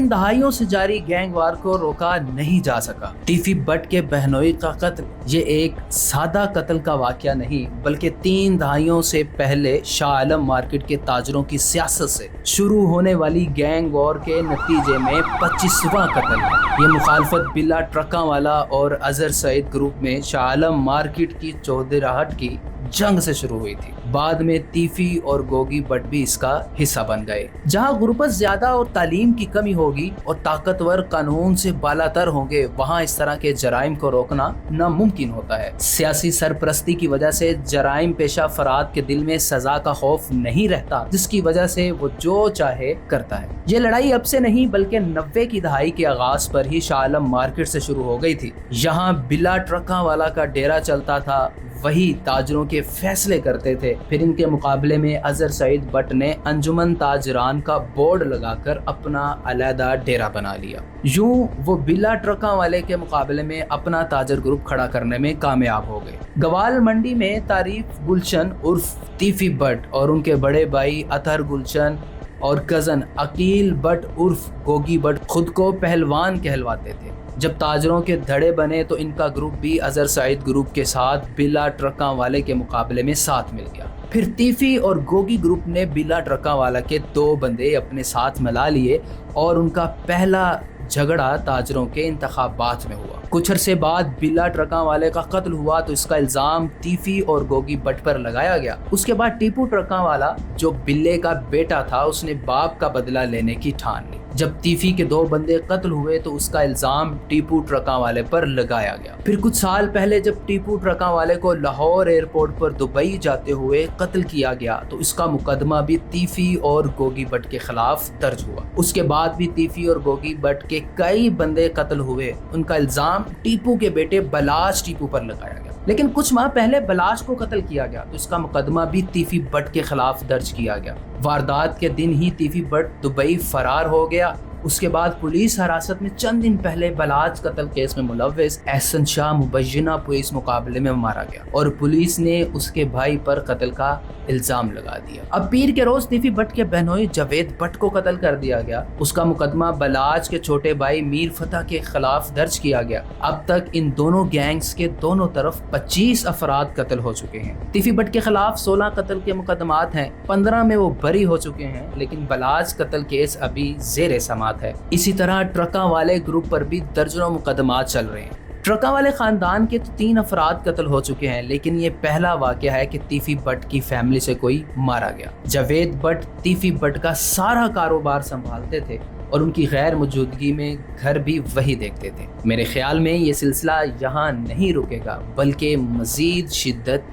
लेकिन दहाइयों से जारी गैंग वार को रोका नहीं जा सका। टीफी बट के बहनोई का कत्ल ये एक सादा कत्ल का वाकया नहीं, बल्कि 3 दहाइयों से पहले शाह आलम मार्केट के ताजरों की सियासत से शुरू होने वाली गैंग वॉर के नतीजे में 25वां कत्ल है। ये मुखालफत बिल्ला ट्रका वाला और अजहर सईद ग्रुप में शाह आलम मार्केट की चौधराहट की जंग से शुरू हुई थी। बाद में तीफी और गोगी बट भी इसका हिस्सा बन गए। जहां गुर्बत ज्यादा और तालीम की कमी होगी और ताकतवर कानून से बालातर होंगे, वहां इस तरह के जराइम को रोकना नामुमकिन होता है। सियासी सरपरस्ती की वजह से जराइम पेशा अफराद के दिल में सजा का खौफ नहीं रहता, जिसकी वजह से वो जो चाहे करता है। ये लड़ाई अब से नहीं बल्कि 90 की दहाई के आगाज पर ही शाह आलम मार्केट से शुरू हो गई थी। यहाँ बिल्ला ट्रका वाला का डेरा चलता था, वही ताजरों के फैसले करते थे। फिर इनके मुकाबले में अजहर सईद बट ने अंजुमन ताजरान का बोर्ड लगाकर अपना अलहदा डेरा बना लिया। यूं वो बिल्ला ट्रका वाले के मुकाबले में अपना ताजर ग्रुप खड़ा करने में कामयाब हो गए। गवाल मंडी में तारीफ गुलशन उर्फ तीफी बट और उनके बड़े भाई अतहर गुलशन और कजन अकील बट उर्फ गोगी बट खुद को पहलवान कहलवाते थे। जब ताजरों के धड़े बने तो इनका ग्रुप भी अजहर सईद ग्रुप के साथ बिल्ला ट्रका वाले के मुकाबले में साथ मिल गया। फिर तीफी और गोगी ग्रुप ने बिल्ला ट्रका वाला के 2 बंदे अपने साथ मिला लिए और उनका पहला झगड़ा ताजरों के इंतखाबात में हुआ। कुछ अरसे बाद बिल्ला ट्रका वाले का कत्ल हुआ तो इसका इल्जाम तीफी और गोगी बट पर लगाया गया। उसके बाद टीपू ट्रका वाला जो बिल्ले का बेटा था, उसने बाप का बदला लेने की ठान ली। जब तीफी के 2 बंदे कत्ल हुए तो उसका इल्जाम टीपू ट्रका वाले पर लगाया गया। फिर कुछ साल पहले जब टीपू ट्रका वाले को लाहौर एयरपोर्ट पर दुबई जाते हुए कत्ल किया गया तो इसका मुकदमा भी तीफी और गोगी बट के खिलाफ दर्ज हुआ। उसके बाद भी तीफी और गोगी बट के कई बंदे कत्ल हुए। उनका इल्जाम टीपू के बेटे बलाश टीपू पर लगाया गया। लेकिन कुछ माह पहले बलाश को कत्ल किया गया तो इसका मुकदमा भी तीफी बट के खिलाफ दर्ज किया गया। वारदात के दिन ही तीफी बट दुबई फरार हो गया। उसके बाद पुलिस हिरासत में चंद दिन पहले बलाज कत्ल केस में मुलव्विस एहसन शाह मुबैना पुलिस मुकाबले में मारा गया और पुलिस ने उसके भाई पर कत्ल का इल्जाम लगा दिया। अब पीर के रोज तीफी बट के बहनोई जावेद बट को कत्ल कर दिया गया। उसका मुकदमा बलाज के छोटे भाई मीर फतह के खिलाफ दर्ज किया गया। अब तक इन दोनों गैंग्स के दोनों तरफ 25 अफराद कत्ल हो चुके हैं। तीफी बट के खिलाफ 16 कत्ल के मुकदमात हैं, 15 में वो बरी हो चुके हैं, लेकिन बलाज कत्ल केस अभी जेर समाअत है। इसी तरह ट्रका वाले ग्रुप पर भी दर्जनों मुकदमात चल रहे हैं। ट्रका वाले खानदान के तो 3 अफराद कत्ल हो चुके हैं, लेकिन ये पहला वाकया है कि तीफी बट की फैमिली से कोई मारा गया। जावेद बट तीफी बट का सारा कारोबार संभालते थे और उनकी गैर मौजूदगी में घर भी वही देखते थे। मेरे ख्याल में ये सिलसिला यहाँ नहीं रुकेगा, बल्कि मजीद शिद्दत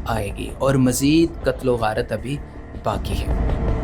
आएगी और मजीद कत्लो गारत अभी बाकी है।